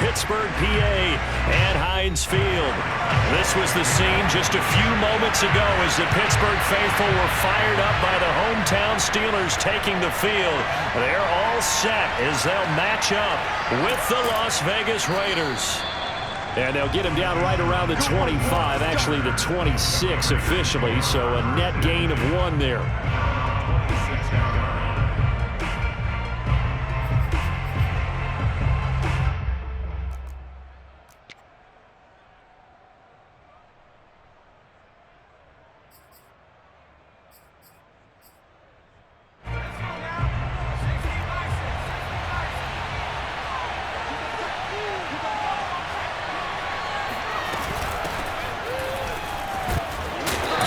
Pittsburgh, PA, at Heinz Field. This was the scene just a few moments ago as the Pittsburgh faithful were fired up by the hometown Steelers taking the field. They're all set as they'll match up with the Las Vegas Raiders. And they'll get him down right around the 25, actually the 26 officially, so a net gain of 1 there.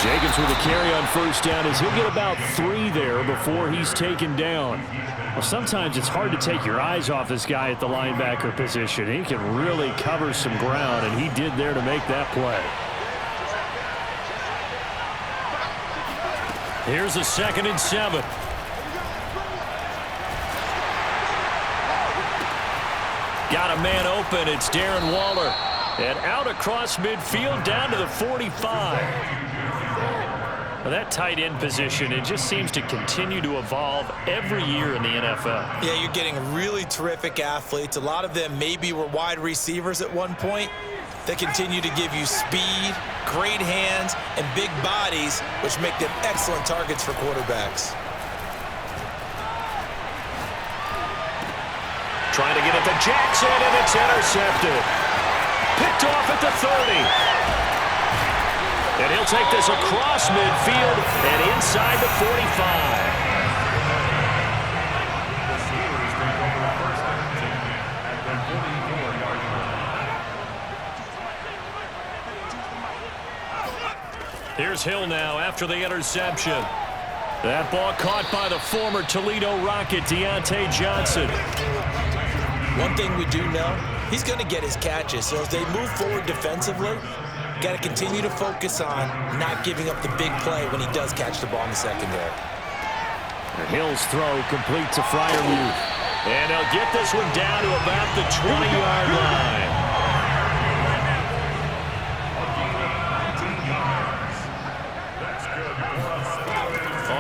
Jacobs with a carry on first down as he'll get about 3 there before he's taken down. Well, sometimes it's hard to take your eyes off this guy at the linebacker position. He can really cover some ground, and he did there to make that play. Here's a 2nd and 7. Got a man open. It's Darren Waller. And out across midfield down to the 45. Well, that tight end position, it just seems to continue to evolve every year in the NFL. Yeah, you're getting really terrific athletes. A lot of them maybe were wide receivers at one point. They continue to give you speed, great hands, and big bodies, which make them excellent targets for quarterbacks. Trying to get it to Jackson, and it's intercepted. Picked off at the 30. And he'll take this across midfield and inside the 45. Here's Hill now after the interception. That ball caught by the former Toledo Rocket, Deontay Johnson. One thing we do know, he's going to get his catches. So as they move forward defensively, got to continue to focus on not giving up the big play when he does catch the ball in the secondary. And Hill's throw complete to Freiermuth. And they'll get this one down to about the 20-yard line.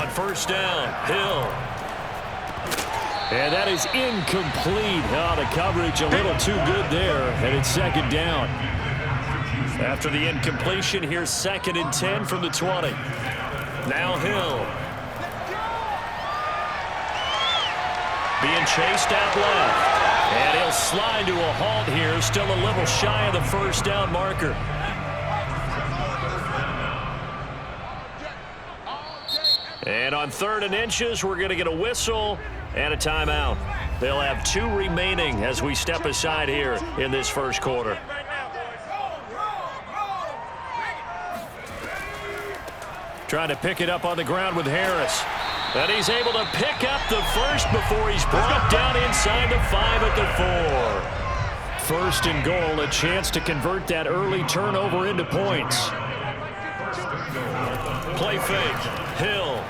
On first down, Hill. And that is incomplete. Oh, the coverage a little too good there. And it's 2nd down. After the incompletion, here's 2nd and 10 from the 20. Now Hill. Being chased out left. And he'll slide to a halt here. Still a little shy of the first down marker. And on 3rd and inches, we're going to get a whistle and a timeout. They'll have 2 remaining as we step aside here in this first quarter. Trying to pick it up on the ground with Harris. And he's able to pick up the first before he's brought down inside the 5 at the 4. 1st and goal, a chance to convert that early turnover into points. Play fake. Hill.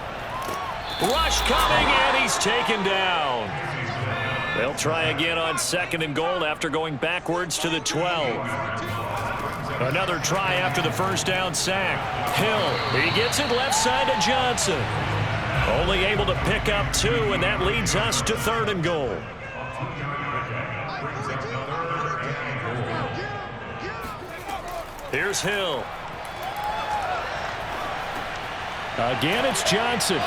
Rush coming, and he's taken down. They'll try again on 2nd and goal after going backwards to the 12. Another try after the first down sack. Hill, he gets it left side to Johnson. Only able to pick up 2, and that leads us to 3rd and goal. Here's Hill. Again, it's Johnson.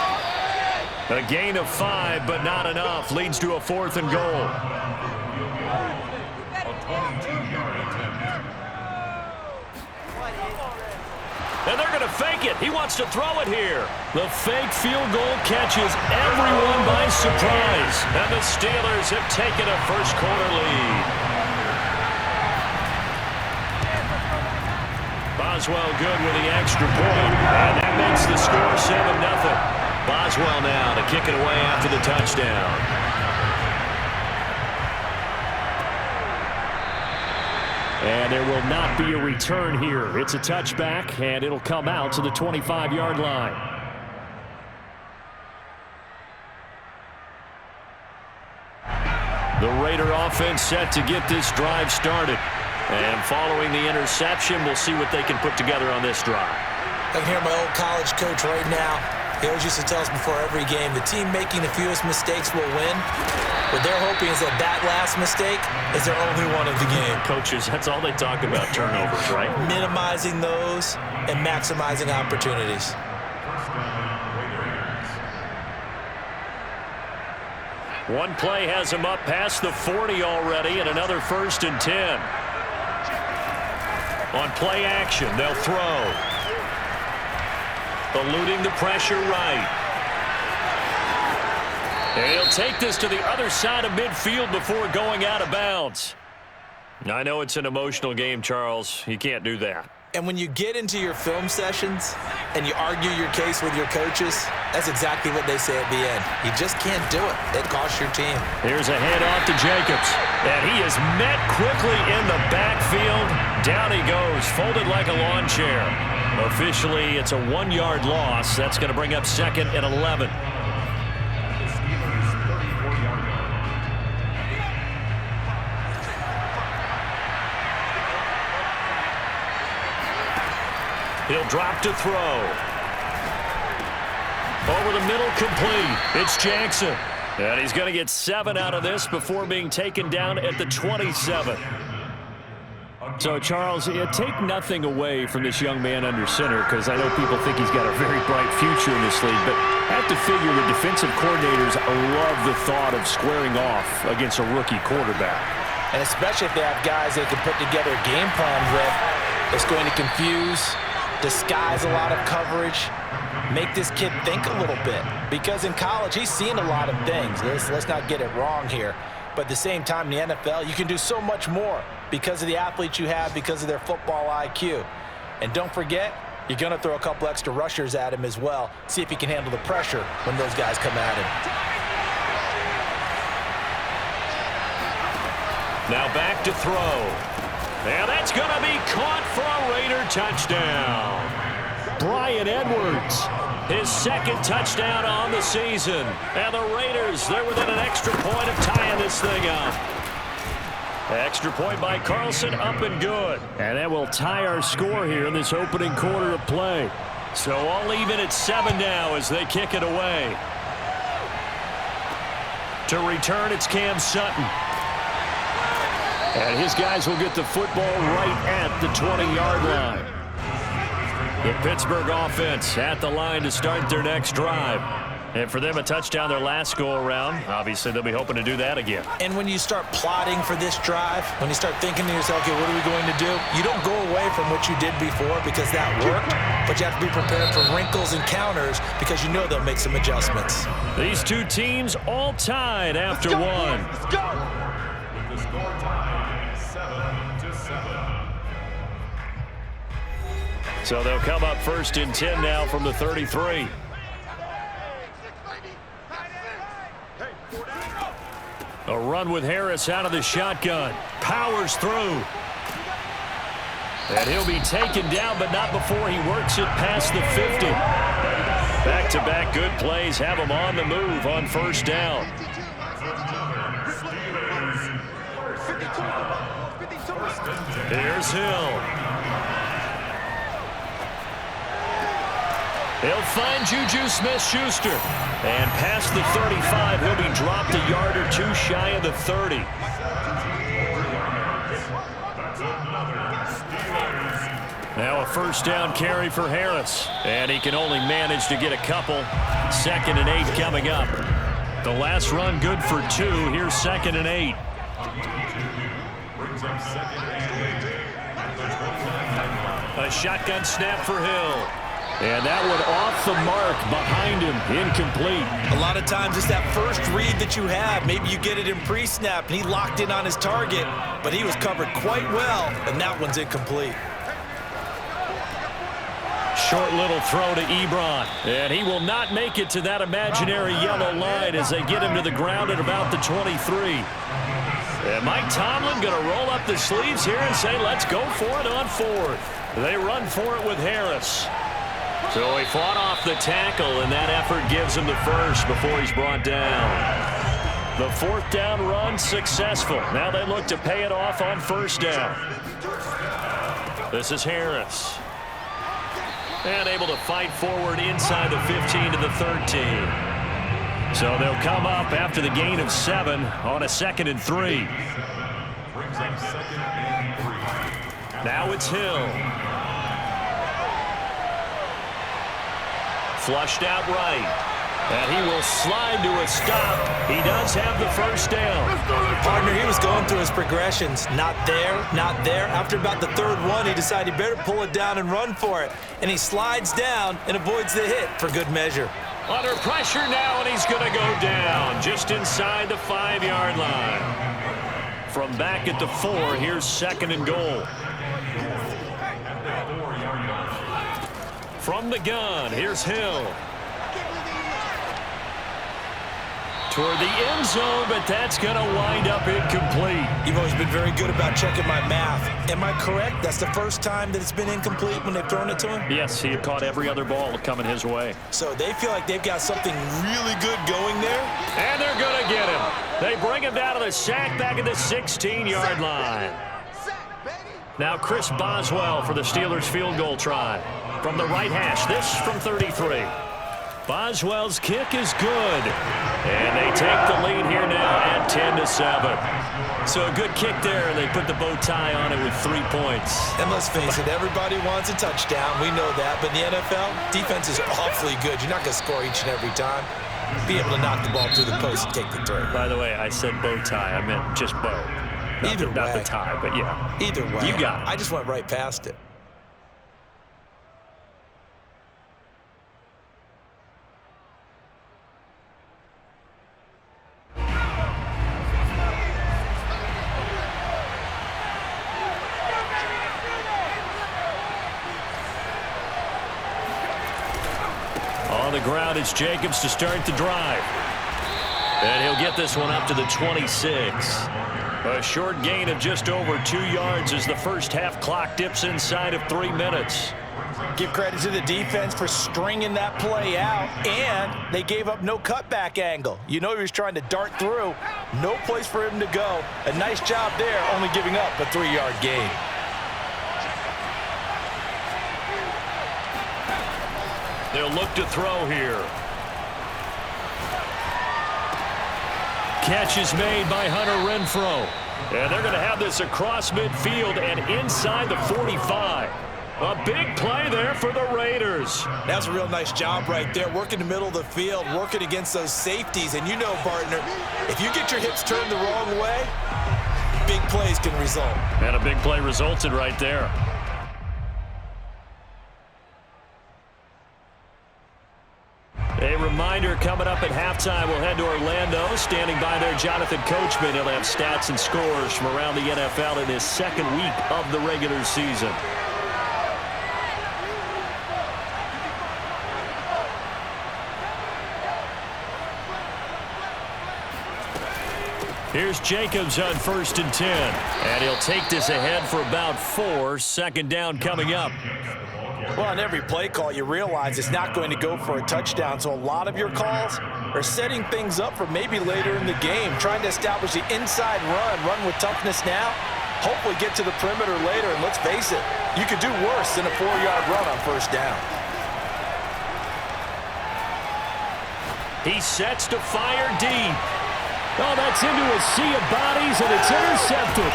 A gain of 5, but not enough. Leads to a 4th and goal. And they're going to fake it. He wants to throw it here. The fake field goal catches everyone by surprise. And the Steelers have taken a first quarter lead. Boswell good with the extra point. And that makes the score 7-0. Boswell now to kick it away after the touchdown. And there will not be a return here. It's a touchback, and it'll come out to the 25-yard line. The Raider offense set to get this drive started. And following the interception, we'll see what they can put together on this drive. I can hear my old college coach right now. He always used to tell us before every game, the team making the fewest mistakes will win. What they're hoping is that that last mistake is their only one of the game. Coaches, that's all they talk about, turnovers, right? Minimizing those and maximizing opportunities. One play has him up past the 40 already, and another 1st and 10. On play action, they'll throw. Eluding the pressure right. And he'll take this to the other side of midfield before going out of bounds. I know it's an emotional game, Charles. You can't do that. And when you get into your film sessions and you argue your case with your coaches, that's exactly what they say at the end. You just can't do it. It costs your team. Here's a handoff to Jacobs. And he is met quickly in the backfield. Down he goes, folded like a lawn chair. Officially, it's a 1-yard loss. That's going to bring up 2nd and 11. He'll drop to throw. Over the middle, complete. It's Jackson. And he's going to get 7 out of this before being taken down at the 27. So, Charles, take nothing away from this young man under center, because I know people think he's got a very bright future in this league, but I have to figure the defensive coordinators love the thought of squaring off against a rookie quarterback. And especially if they have guys they can put together a game plan with, it's going to confuse, disguise a lot of coverage, make this kid think a little bit. Because in college, he's seen a lot of things. Let's not get it wrong here. But at the same time, in the NFL, you can do so much more because of the athletes you have, because of their football IQ. And don't forget, you're going to throw a couple extra rushers at him as well. See if he can handle the pressure when those guys come at him. Now back to throw. And that's going to be caught for a Raider touchdown. Bryan Edwards, his 2nd touchdown on the season. And the Raiders, they're within an extra point of tying this thing up. Extra point by Carlson, up and good. And that will tie our score here in this opening quarter of play. So all even at 7 now as they kick it away. To return, it's Cam Sutton. And his guys will get the football right at the 20-yard line. The Pittsburgh offense at the line to start their next drive. And for them, a touchdown their last go-around. Obviously, they'll be hoping to do that again. And when you start plotting for this drive, when you start thinking to yourself, okay, what are we going to do? You don't go away from what you did before because that worked, but you have to be prepared for wrinkles and counters because you know they'll make some adjustments. These two teams all tied after one. Let's go! With the score tied 7-7. So they'll come up 1st and 10 now from the 33. A run with Harris out of the shotgun. Powers through. And he'll be taken down, but not before he works it past the 50. Back-to-back good plays have him on the move on 1st down. Here's Hill. He'll find Juju Smith-Schuster. And past the 35, he'll be dropped a yard or 2 shy of the 30. Now a 1st down carry for Harris. And he can only manage to get a couple. 2nd and 8 coming up. The last run good for 2. Here's 2nd and 8. A shotgun snap for Hill. And that one off the mark behind him, incomplete. A lot of times it's that first read that you have. Maybe you get it in pre-snap, and he locked in on his target, but he was covered quite well, and that one's incomplete. Short little throw to Ebron, and he will not make it to that imaginary yellow line as they get him to the ground at about the 23. And Mike Tomlin going to roll up the sleeves here and say, let's go for it on 4th. They run for it with Harris. So he fought off the tackle, and that effort gives him the first before he's brought down. The fourth down run successful. Now they look to pay it off on first down. This is Harris. And able to fight forward inside the 15 to the 13. So they'll come up after the gain of 7 on a 2nd and 3. Brings up 2nd and 3. Now it's Hill. Flushed out right. And he will slide to a stop. He does have the first down. Partner, he was going through his progressions. Not there, not there. After about the 3rd one, he decided he better pull it down and run for it. And he slides down and avoids the hit for good measure. Under pressure now, and he's going to go down just inside the 5-yard line. From back at the 4, here's 2nd and goal. From the gun, here's Hill. Toward the end zone, but that's going to wind up incomplete. You've always been very good about checking my math. Am I correct? That's the first time that it's been incomplete when they've thrown it to him? Yes, he had caught every other ball coming his way. So they feel like they've got something really good going there? And they're going to get him. They bring him down to the sack back at the 16-yard line. Now Chris Boswell for the Steelers field goal try. From the right hash, this from 33. Boswell's kick is good. And they take the lead here now at 10-7. So a good kick there, and they put the bow tie on it with 3 points. And let's face it, everybody wants a touchdown. We know that. But in the NFL, defenses are awfully good. You're not going to score each and every time. Be able to knock the ball through the post and take the throw. By the way, I said bow tie. I meant just bow. Not the tie, but yeah. Either way. You got it. I just went right past it. On the ground, it's Jacobs to start the drive. And he'll get this one up to the 26. A short gain of just over 2 yards as the first half clock dips inside of 3 minutes. Give credit to the defense for stringing that play out, and they gave up no cutback angle. You know he was trying to dart through. No place for him to go. A nice job there, only giving up a 3-yard gain. They'll look to throw here. Catch is made by Hunter Renfrow. And they're going to have this across midfield and inside the 45. A big play there for the Raiders. That's a real nice job right there, working the middle of the field, working against those safeties. And you know, partner, if you get your hips turned the wrong way, big plays can result. And a big play resulted right there. A reminder coming up at halftime, we'll head to Orlando. Standing by there, Jonathan Coachman. He'll have stats and scores from around the NFL in his 2nd week of the regular season. Here's Jacobs on 1st and 10. And he'll take this ahead for about 4. 2nd down coming up. Well, on every play call, you realize it's not going to go for a touchdown. So a lot of your calls are setting things up for maybe later in the game, trying to establish the inside run with toughness now, hopefully get to the perimeter later. And let's face it, you could do worse than a 4-yard run on 1st down. He sets to fire deep. Oh, that's into a sea of bodies, and it's intercepted.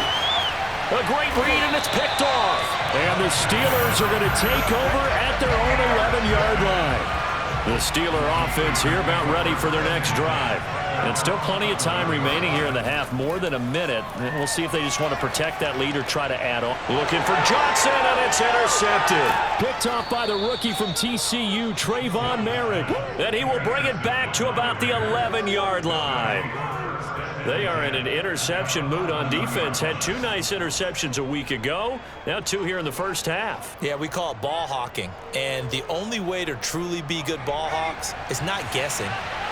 A great read, and it's picked off. And the Steelers are going to take over at their own 11-yard line. The Steeler offense here about ready for their next drive. And still plenty of time remaining here in the half, more than a minute. And we'll see if they just want to protect that lead or try to add on. Looking for Johnson, and it's intercepted. Picked off by the rookie from TCU, Trayvon Merrick. And he will bring it back to about the 11-yard line. They are in an interception mood on defense. Had 2 nice interceptions a week ago. Now 2 here in the first half. Yeah, we call it ball hawking. And the only way to truly be good ball hawks is not guessing.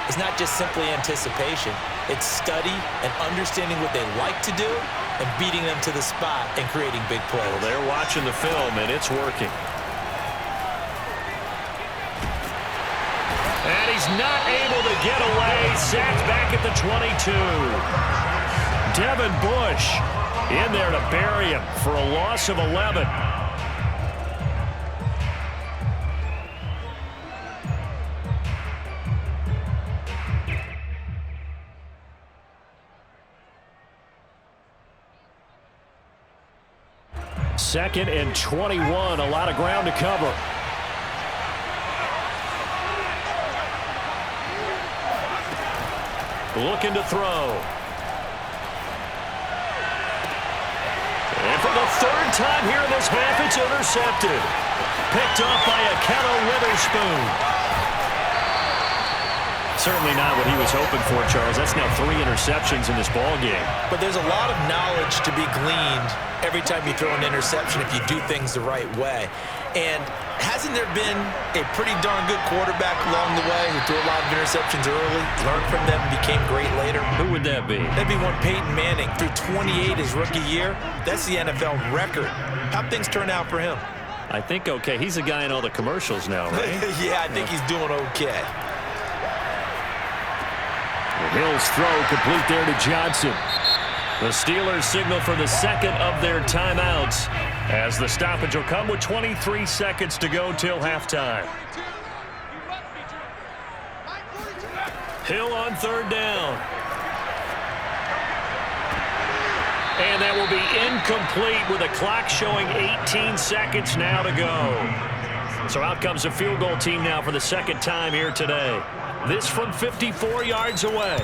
It's not just simply anticipation. It's study and understanding what they like to do and beating them to the spot and creating big plays. Well, they're watching the film, and it's working. And he's not able to get away. Sacked back at the 22. Devin Bush in there to bury him for a loss of 11. Second and 21, a lot of ground to cover. Looking to throw. And for the third time here in this half, it's intercepted. Picked off by Akello Witherspoon. Certainly not what he was hoping for, Charles. That's now 3 interceptions in this ball game. But there's a lot of knowledge to be gleaned every time you throw an interception if you do things the right way. And hasn't there been a pretty darn good quarterback along the way who threw a lot of interceptions early, learned from them, and became great later? Who would that be? That'd be one Peyton Manning. Threw 28 his rookie year. That's the NFL record. How'd things turn out for him? I think okay. He's a guy in all the commercials now, right? Yeah, I think he's doing okay. Hill's throw complete there to Johnson. The Steelers signal for the second of their timeouts as the stoppage will come with 23 seconds to go till halftime. Hill on third down. And that will be incomplete with a clock showing 18 seconds now to go. So out comes a field goal team now for the second time here today. This from 54 yards away.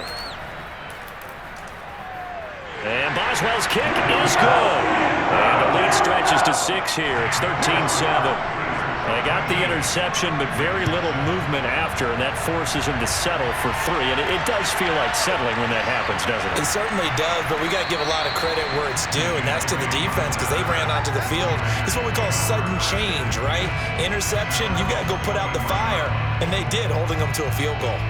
And Boswell's kick is good. And the lead stretches to 6 here. It's 13-7. They got the interception, but very little movement after, and that forces him to settle for 3. And it does feel like settling when that happens, doesn't it? It certainly does, but we got to give a lot of credit where it's due, and that's to the defense because they ran onto the field. It's what we call sudden change, right? Interception, you got to go put out the fire, and they did, holding them to a field goal.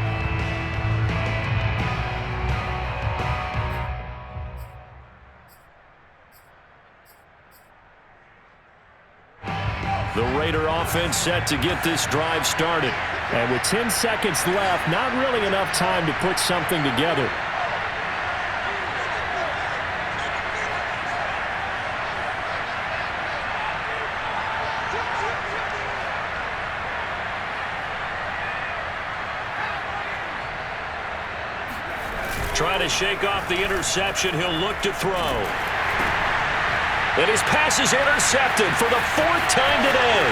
The Raider offense set to get this drive started. And with 10 seconds left, not really enough time to put something together. Trying to shake off the interception. He'll look to throw. And his pass is intercepted for the 4th time today.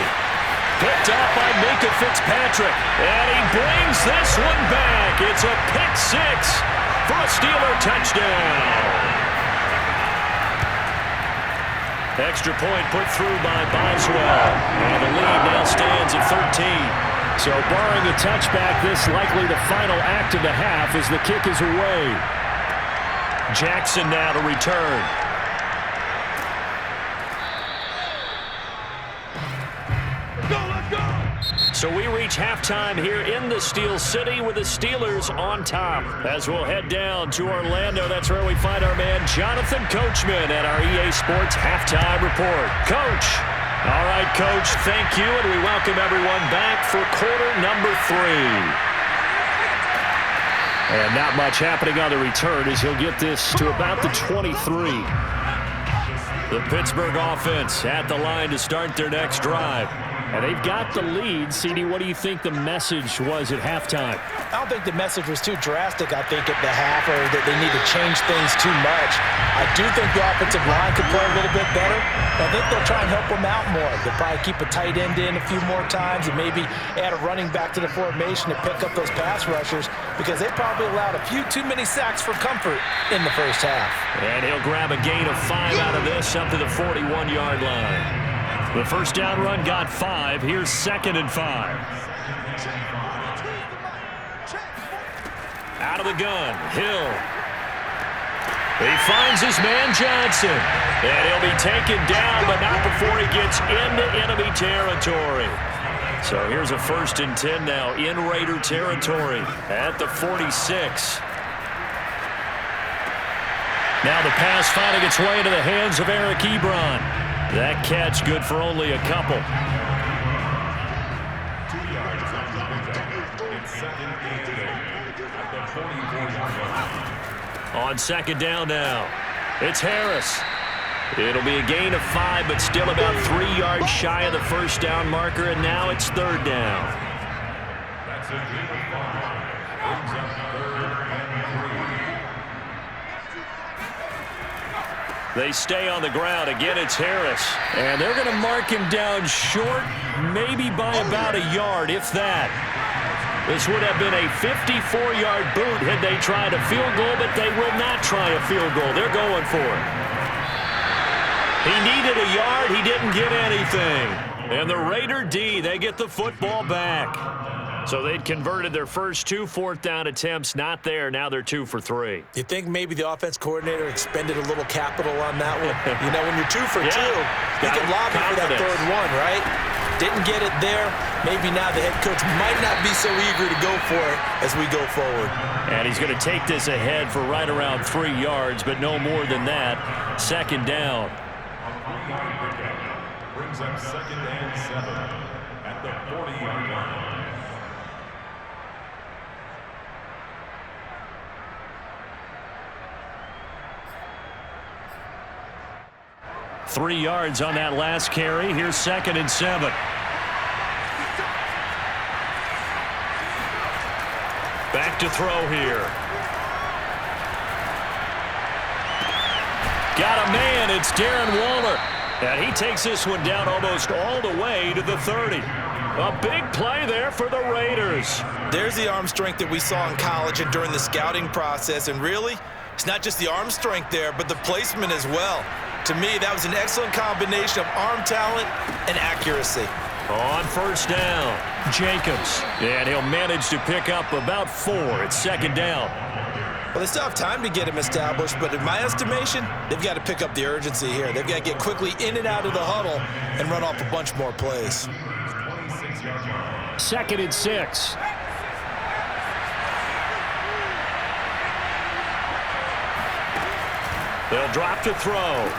Picked off by Minka Fitzpatrick. And he brings this one back. It's a pick 6 for a Steeler touchdown. Extra point put through by Boswell. And the lead now stands at 13. So barring a touchback, this likely the final act of the half as the kick is away. Jackson now to return. So we reach halftime here in the Steel City with the Steelers on top. As we'll head down to Orlando, that's where we find our man Jonathan Coachman at our EA Sports Halftime Report. Coach. All right, Coach, thank you, and we welcome everyone back for quarter number 3. And not much happening on the return as he'll get this to about the 23. The Pittsburgh offense at the line to start their next drive. And they've got the lead. CD, what do you think the message was at halftime? I don't think the message was too drastic, I think, at the half, or that they need to change things too much. I do think the offensive line could play a little bit better. I think they'll try and help them out more. They'll probably keep a tight end in a few more times and maybe add a running back to the formation to pick up those pass rushers because they probably allowed a few too many sacks for comfort in the first half. And he'll grab a gain of 5 out of this up to the 41-yard line. The first down run got 5. Here's 2nd and 5. Out of the gun, Hill. He finds his man Johnson. And he'll be taken down, but not before he gets into enemy territory. So here's a 1st and 10 now in Raider territory at the 46. Now the pass finding its way into the hands of Eric Ebron. That catch good for only a couple. 2 yards. second and 8 at the 44-yard line. On second down now, it's Harris. It'll be a gain of 5, but still about 3 yards shy of the first down marker, and now it's third down. That's a gain of 5. Brings up third and 3. They stay on the ground. Again, it's Harris. And they're going to mark him down short, maybe by about a yard, if that. This would have been a 54-yard boot had they tried a field goal, but they will not try a field goal. They're going for it. He needed a yard. He didn't get anything. And the Raider D, they get the football back. So they'd converted their first 2 fourth-down attempts. Not there. Now they're 2 for 3. You think maybe the offense coordinator expended a little capital on that one? You know, when you're 2 for 2, you can lobby for that third one, right? Didn't get it there. Maybe now the head coach might not be so eager to go for it as we go forward. And he's going to take this ahead for right around 3 yards, but no more than that. Second down. Brings up second and 7 at the 40-yard line. 3 yards on that last carry. Here's second and 7. Back to throw here. Got a man. It's Darren Waller. And he takes this one down almost all the way to the 30. A big play there for the Raiders. There's the arm strength that we saw in college and during the scouting process. And really, it's not just the arm strength there, but the placement as well. To me, that was an excellent combination of arm talent and accuracy. On first down, Jacobs. And he'll manage to pick up about 4. It's second down. Well, they still have time to get him established, but in my estimation, they've got to pick up the urgency here. They've got to get quickly in and out of the huddle and run off a bunch more plays. Second and 6. They'll drop to throw.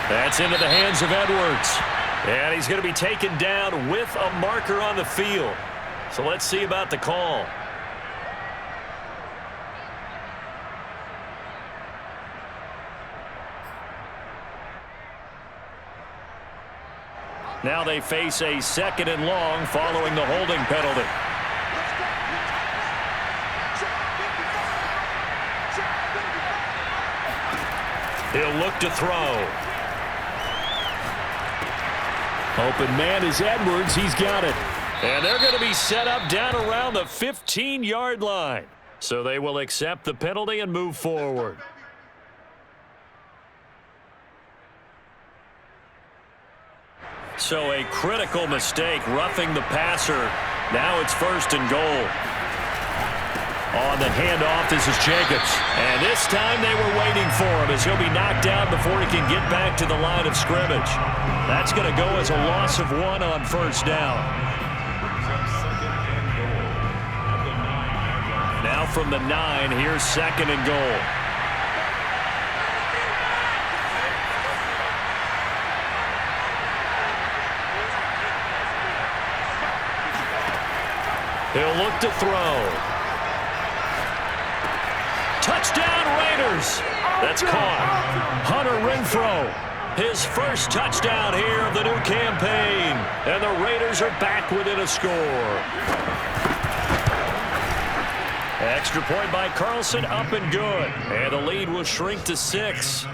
That's into the hands of Edwards. And he's going to be taken down with a marker on the field. So let's see about the call. Now they face a second and long following the holding penalty. He'll look to throw. Open man is Edwards. He's got it. And they're going to be set up down around the 15-yard line. So they will accept the penalty and move forward. So a critical mistake, roughing the passer. Now it's first and goal. On the handoff, this is Jacobs. And this time they were waiting for him as he'll be knocked down before he can get back to the line of scrimmage. That's going to go as a loss of 1 on first down. Now from the 9, here's second and goal. He'll look to throw. Touchdown, Raiders. That's caught. Hunter Renfrow, his first touchdown here of the new campaign. And the Raiders are back within a score. Extra point by Carlson, up and good. And the lead will shrink to 6.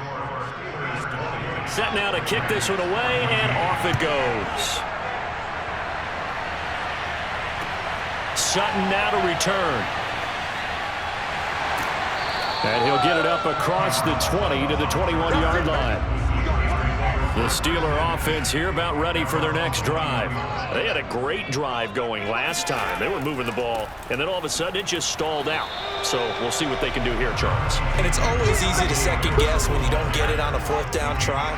Set now to kick this one away, and off it goes. Sutton now to return. And he'll get it up across the 20 to the 21-yard line. The Steeler offense here about ready for their next drive. They had a great drive going last time. They were moving the ball, and then all of a sudden it just stalled out. So we'll see what they can do here, Charles. And it's always easy to second guess when you don't get it on a fourth down try.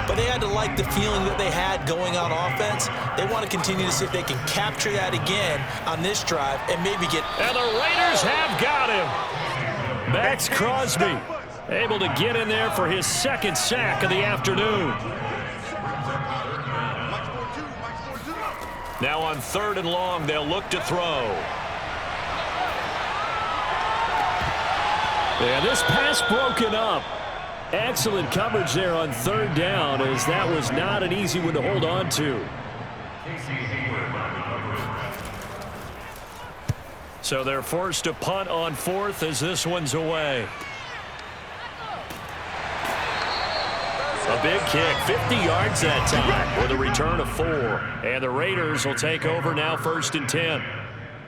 But they had to like the feeling that they had going on offense. They want to continue to see if they can capture that again on this drive and maybe get... And the Raiders have got him. Max Crosby able to get in there for his second sack of the afternoon. Now on 3rd and long, they'll look to throw. And this pass broken up. Excellent coverage there on 3rd down, as that was not an easy one to hold on to. So they're forced to punt on 4th as this one's away. A big kick, 50 yards that time with a return of 4. And the Raiders will take over now 1st and 10.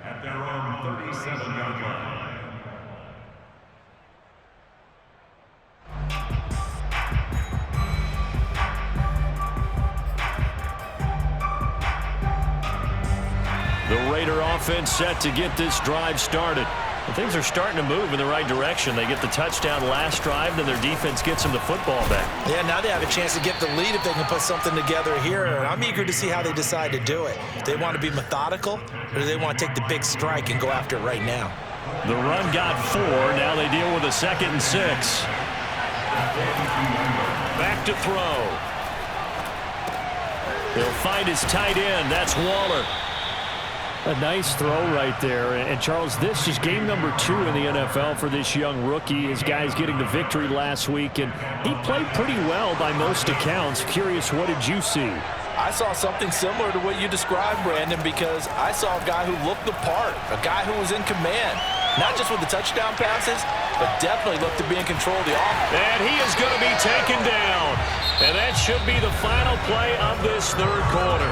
At their own 37-yard line. The Raider offense set to get this drive started. And things are starting to move in the right direction. They get the touchdown last drive, then their defense gets them the football back. Yeah, now they have a chance to get the lead if they can put something together here. And I'm eager to see how they decide to do it. Do they want to be methodical, or do they want to take the big strike and go after it right now? The run got 4. Now they deal with a 2nd and 6. Back to throw. He'll find his tight end. That's Waller. A nice throw right there. And Charles, this is game number 2 in the NFL for this young rookie. His guy's getting the victory last week, and he played pretty well by most accounts. Curious, what did you see? I saw something similar to what you described, Brandon, because I saw a guy who looked the part, a guy who was in command, not just with the touchdown passes, but definitely looked to be in control of the offense. And he is going to be taken down. And that should be the final play of this 3rd quarter.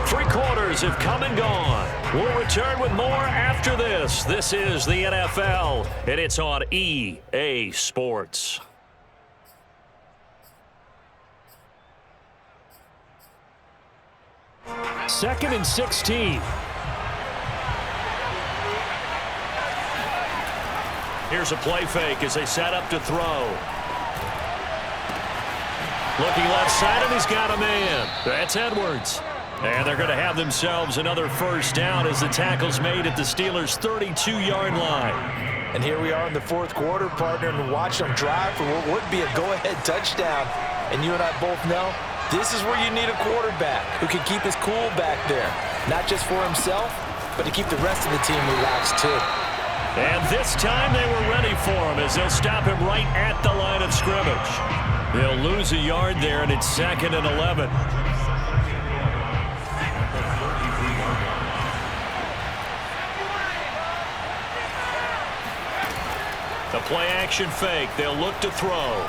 3 quarters have come and gone. We'll return with more after this. This is the NFL, and it's on EA Sports. Second and 16. Here's a play fake as they set up to throw. Looking left side, and he's got a man. That's Edwards. And they're going to have themselves another 1st down as the tackle's made at the Steelers' 32-yard line. And here we are in the 4th quarter, partner, and watch them drive for what would be a go-ahead touchdown. And you and I both know this is where you need a quarterback who can keep his cool back there, not just for himself, but to keep the rest of the team relaxed too. And this time they were ready for him as they'll stop him right at the line of scrimmage. They'll lose a yard there, and it's 2nd and 11. The play-action fake. They'll look to throw.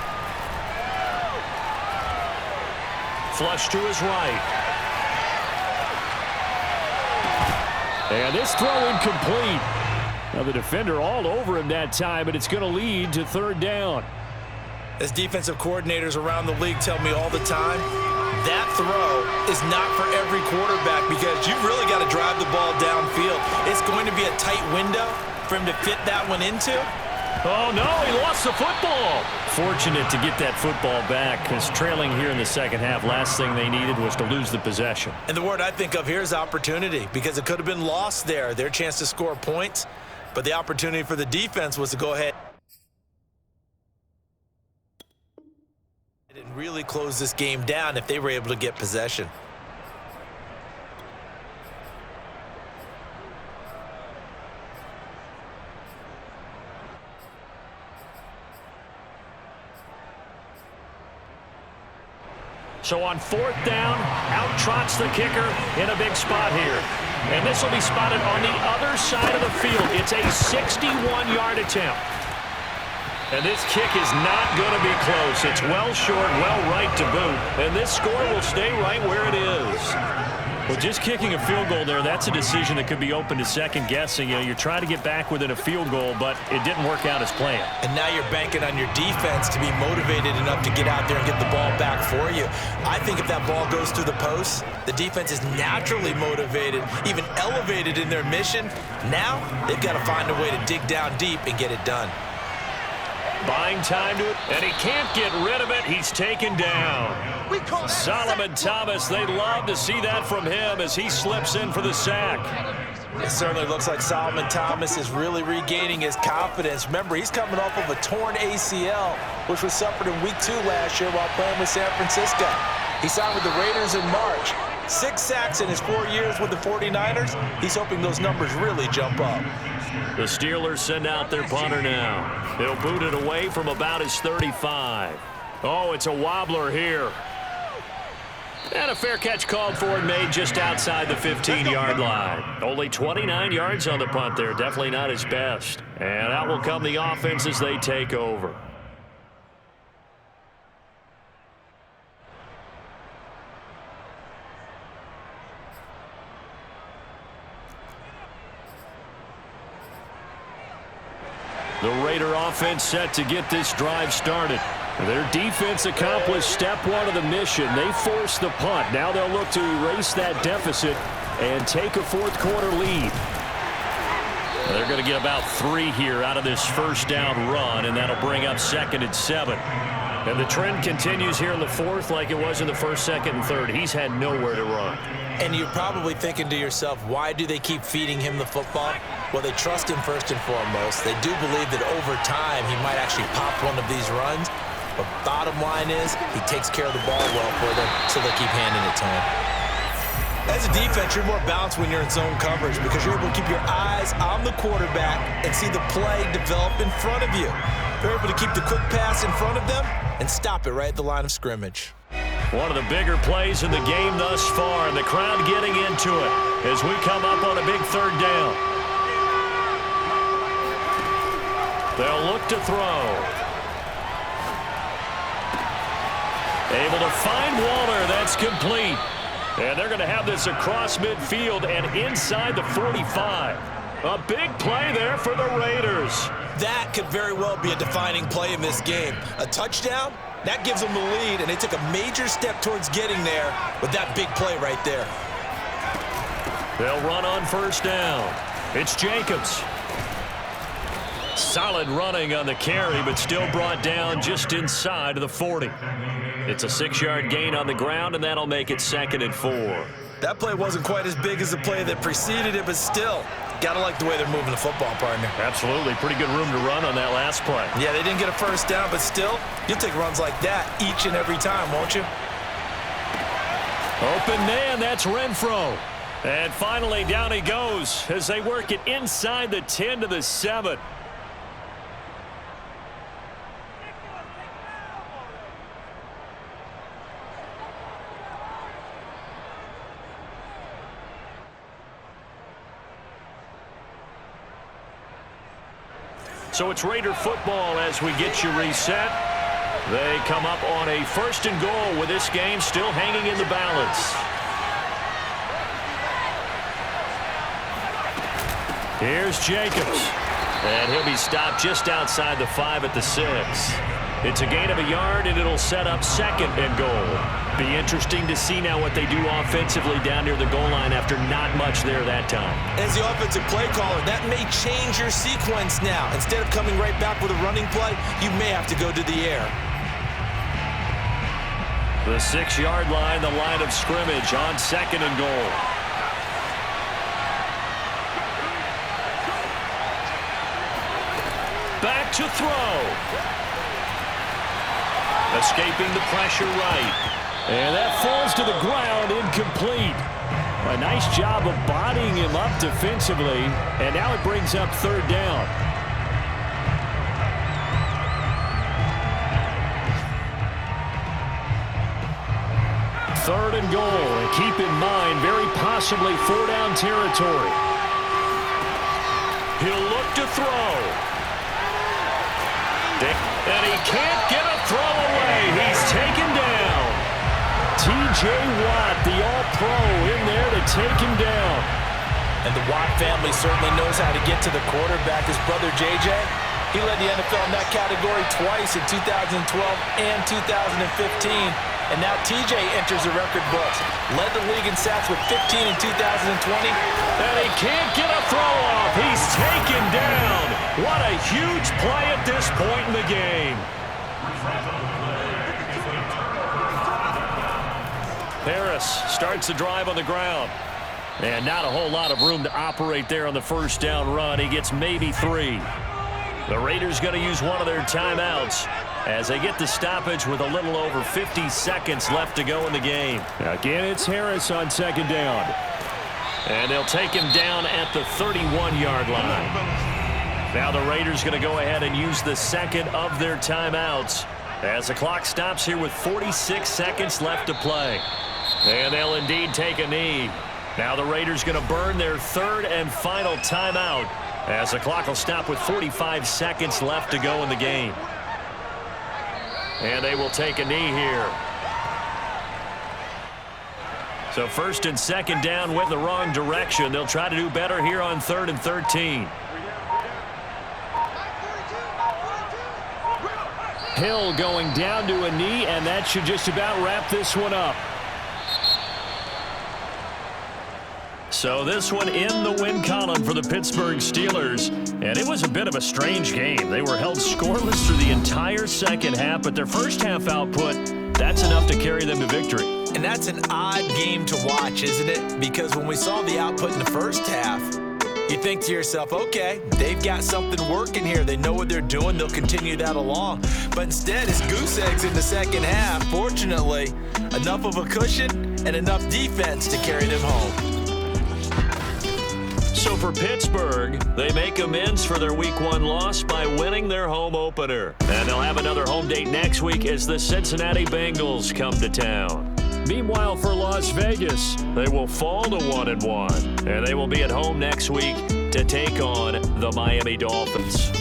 Flush to his right. And this throw incomplete. Now the defender all over him that time, but it's going to lead to 3rd down. As defensive coordinators around the league tell me all the time, that throw is not for every quarterback because you've really got to drive the ball downfield. It's going to be a tight window for him to fit that one into. Oh, no, he lost the football. Fortunate to get that football back because trailing here in the 2nd half, last thing they needed was to lose the possession. And the word I think of here is opportunity because it could have been lost there, their chance to score points. But the opportunity for the defense was to go ahead and really close this game down if they were able to get possession. So on 4th down, out trots the kicker in a big spot here. And this will be spotted on the other side of the field. It's a 61-yard attempt. And this kick is not going to be close. It's well short, well right to boot. And this score will stay right where it is. Well, just kicking a field goal there, that's a decision that could be open to second guessing. You know, you're trying to get back within a field goal, but it didn't work out as planned. And now you're banking on your defense to be motivated enough to get out there and get the ball back for you. I think if that ball goes through the post, the defense is naturally motivated, even elevated in their mission. Now they've got to find a way to dig down deep and get it done. Buying time to it, and he can't get rid of it. He's taken down. Solomon Thomas, they'd love to see that from him as he slips in for the sack. It certainly looks like Solomon Thomas is really regaining his confidence. Remember, he's coming off of a torn ACL, which was suffered in Week 2 last year while playing with San Francisco. He signed with the Raiders in March. 6 sacks in his 4 years with the 49ers. He's hoping those numbers really jump up. The Steelers send out their punter now. He'll boot it away from about his 35. Oh, it's a wobbler here. And a fair catch called for and made just outside the 15-yard line. Only 29 yards on the punt there. Definitely not his best. And out will come the offense as they take over. The Raider offense set to get this drive started. Their defense accomplished step 1 of the mission. They forced the punt. Now they'll look to erase that deficit and take a fourth-quarter lead. They're going to get about 3 here out of this first down run, and that'll bring up 2nd and 7. And the trend continues here in the 4th like it was in the 1st, 2nd, and 3rd. He's had nowhere to run. And you're probably thinking to yourself, why do they keep feeding him the football? Well, they trust him first and foremost. They do believe that over time he might actually pop one of these runs. But bottom line is he takes care of the ball well for them, so they keep handing it to him. As a defense, you're more balanced when you're in zone coverage because you're able to keep your eyes on the quarterback and see the play develop in front of you. They're able to keep the quick pass in front of them and stop it right at the line of scrimmage. One of the bigger plays in the game thus far, and the crowd getting into it as we come up on a big 3rd down. They'll look to throw. Able to find Waller. That's complete. And they're going to have this across midfield and inside the 45. A big play there for the Raiders. That could very well be a defining play in this game. A touchdown, that gives them the lead, and they took a major step towards getting there with that big play right there. They'll run on 1st down. It's Jacobs. Solid running on the carry, but still brought down just inside of the 40. It's a 6-yard gain on the ground, and that'll make it 2nd and 4. That play wasn't quite as big as the play that preceded it, but still, gotta like the way they're moving the football, partner. Absolutely. Pretty good room to run on that last play. Yeah, they didn't get a 1st down, but still, you'll take runs like that each and every time, won't you? Open man, that's Renfro. And finally, down he goes as they work it inside the 10 to the 7. So it's Raider football as we get you reset. They come up on a 1st and goal with this game still hanging in the balance. Here's Jacobs. And he'll be stopped just outside the 5 at the 6. It's a gain of a yard, and it'll set up 2nd and goal. Be interesting to see now what they do offensively down near the goal line after not much there that time. As the offensive play caller, that may change your sequence now. Instead of coming right back with a running play, you may have to go to the air. The 6-yard line, the line of scrimmage on 2nd and goal. Back to throw. Escaping the pressure right. And that falls to the ground, incomplete. A nice job of bodying him up defensively. And now it brings up 3rd down. Third and goal. And keep in mind, very possibly 4-down territory. He'll look to throw. And he can't get a throw away. He's taken down. T.J. Watt, the All-Pro, in there to take him down. And the Watt family certainly knows how to get to the quarterback. His brother, J.J., he led the NFL in that category twice in 2012 and 2015. And now T.J. enters the record books. Led the league in sacks with 15 in 2020. And he can't get a throw off. He's taken down. What a huge play at this point in the game. Harris starts the drive on the ground. And not a whole lot of room to operate there on the 1st down run. He gets maybe 3. The Raiders going to use one of their timeouts. as they get the stoppage with a little over 50 seconds left to go in the game. Again, it's Harris on second down. And they'll take him down at the 31-yard line. Now the Raiders going to go ahead and use the second of their timeouts as the clock stops here with 46 seconds left to play. And they'll indeed take a knee. Now the Raiders going to burn their third and final timeout as the clock will stop with 45 seconds left to go in the game. And they will take a knee here. So first and second down went the wrong direction. They'll try to do better here on 3rd and 13. Hill going down to a knee, and that should just about wrap this one up. So this one in the win column for the Pittsburgh Steelers. And it was a bit of a strange game. They were held scoreless through the entire second half, but their first half output, that's enough to carry them to victory. And that's an odd game to watch, isn't it? Because when we saw the output in the first half, you think to yourself, okay, they've got something working here. They know what they're doing. They'll continue that along. But instead, it's goose eggs in the second half. Fortunately, enough of a cushion and enough defense to carry them home. So for Pittsburgh, they make amends for their Week 1 loss by winning their home opener. And they'll have another home date next week as the Cincinnati Bengals come to town. Meanwhile, for Las Vegas, they will fall to 1-1, and they will be at home next week to take on the Miami Dolphins.